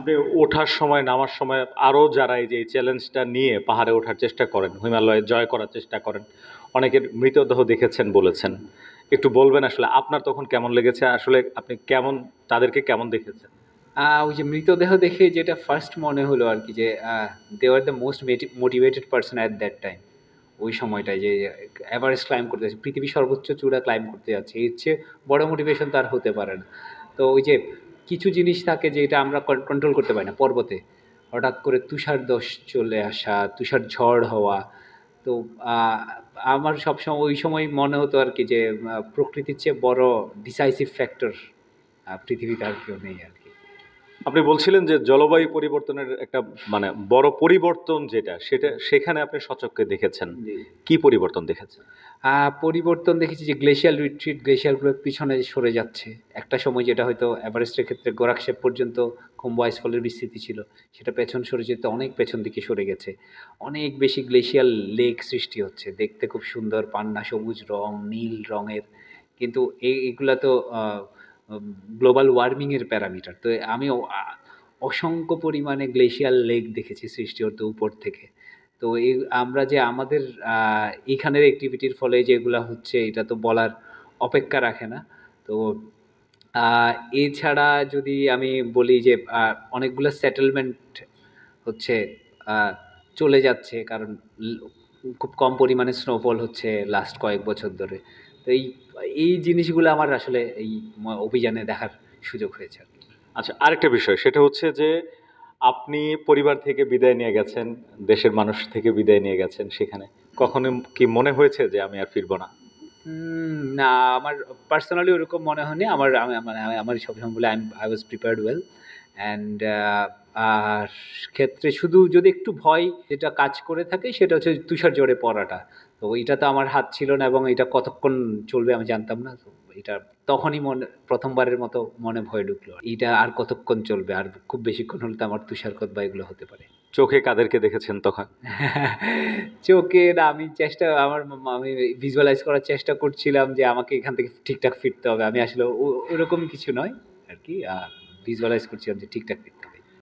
আপনি ওঠার সময় নামার সময় আরো যারা এই যে এই চ্যালেঞ্জটা নিয়ে পাহাড়ে ওঠার চেষ্টা করেন, হিমালয়ে জয় করার চেষ্টা করেন, অনেকের মৃতদেহ দেখেছেন বলেছেন। একটু বলবেন আসলে আপনার তখন কেমন লেগেছে, আসলে আপনি কেমন তাদেরকে কেমন দেখেছেন? ওই যে মৃতদেহ দেখে যেটা ফার্স্ট মনে হলো আর কি যে they are the most motivated person at that time. ওই সময়টায় যে এভারেস্ট ক্লাইম্ব করতে যাচ্ছে, পৃথিবীর সর্বোচ্চ চূড়া ক্লাইম্ব করতে যাচ্ছে, এর চেয়ে বড় মোটিভেশন তার হতে পারে না। তো ওই যে কিছু জিনিস থাকে যেটা আমরা কন্ট্রোল করতে পারি না পর্বতে, হঠাৎ করে তুষারধস চলে আসা, তুষার ঝড় হওয়া। তো আহ, আমার সবসময় ওই সময় মনে হতো আর কি যে প্রকৃতির চেয়ে বড় ডিসাইসিভ ফ্যাক্টর পৃথিবীতে আর কেউ নেই আর কি। আপনি বলছিলেন যে জলবায়ু পরিবর্তনের একটা মানে বড় পরিবর্তন যেটা, সেটা সেখানে আপনি সচক্ষে দেখেছেন। জি। কি পরিবর্তন দেখেছেন? পরিবর্তন দেখেছি যে গ্লেশিয়াল রিট্রিট, গ্লেশিয়ালগুলো পিছনে সরে যাচ্ছে। একটা সময় যেটা হয়তো এভারেস্টের ক্ষেত্রে গোরাকশেপ পর্যন্ত খুম্বু আইসফলের বিস্তৃতি ছিল, সেটা পেছন সরে যেতে অনেক পেছন দিকে সরে গেছে। অনেক বেশি গ্লেশিয়াল লেক সৃষ্টি হচ্ছে। দেখতে খুব সুন্দর, পান্না সবুজ রং, নীল রঙের। কিন্তু এগুলা তো আ উম গ্লোবাল ওয়ার্মিং এর প্যারামিটার। তো আমি অসংখ্য পরিমাণে গ্লেশিয়াল লেক দেখেছি সৃষ্টি হতে উপর থেকে। তো আমরা যে আমাদের এখানের অ্যাক্টিভিটির ফলে যেগুলা হচ্ছে এটা তো বলার অপেক্ষা রাখে না। তো আ এছাড়া যদি আমি বলি যে অনেকগুলা সেটেলমেন্ট হচ্ছে আ চলে যাচ্ছে কারণ ল খুব কম পরিমাণে স্নোফল হচ্ছে লাস্ট কয়েক বছর ধরে। তো এই জিনিসগুলো আমার আসলে এই অভিযানে দেখার সুযোগ হয়েছে আরকি। আচ্ছা, আরেকটা বিষয় সেটা হচ্ছে যে আপনি পরিবার থেকে বিদায় নিয়ে গেছেন, দেশের মানুষ থেকে বিদায় নিয়ে গেছেন সেখানে। কখনো কি মনে হয়েছে যে আমি আর ফিরবো না? না, আমার পার্সোনালি ওরকম মনে হয়নি। আমার আমি মানে আমার সবসময় বলি I was prepared well and আর ক্ষেত্রে শুধু যদি একটু ভয় যেটা কাজ করে থাকে সেটা হচ্ছে তুষার ঝড়ে পড়াটা। তো এইটা তো আমার হাত ছিল না এবং এটা কতক্ষণ চলবে আমি জানতাম না। তো এটা তখনই ১ম বারের মতো মনে ভয় ঢুকলো। এইটা আর কতক্ষণ চলবে? আর খুব বেশিক্ষণ হলে তো আমার তুষারপাত বা এগুলো হতে পারে। চোখে কাদেরকে দেখেছেন তখন? চোখে না আমি আমি ভিজুয়ালাইজ করার চেষ্টা করছিলাম যে আমাকে এখান থেকে ঠিকঠাক ফিরতে হবে। আমি আসলে ওরকম কিছু নয় আরকি। ভিজুয়ালাইজ করছিলাম যে ঠিকঠাক ফিরতে হবে।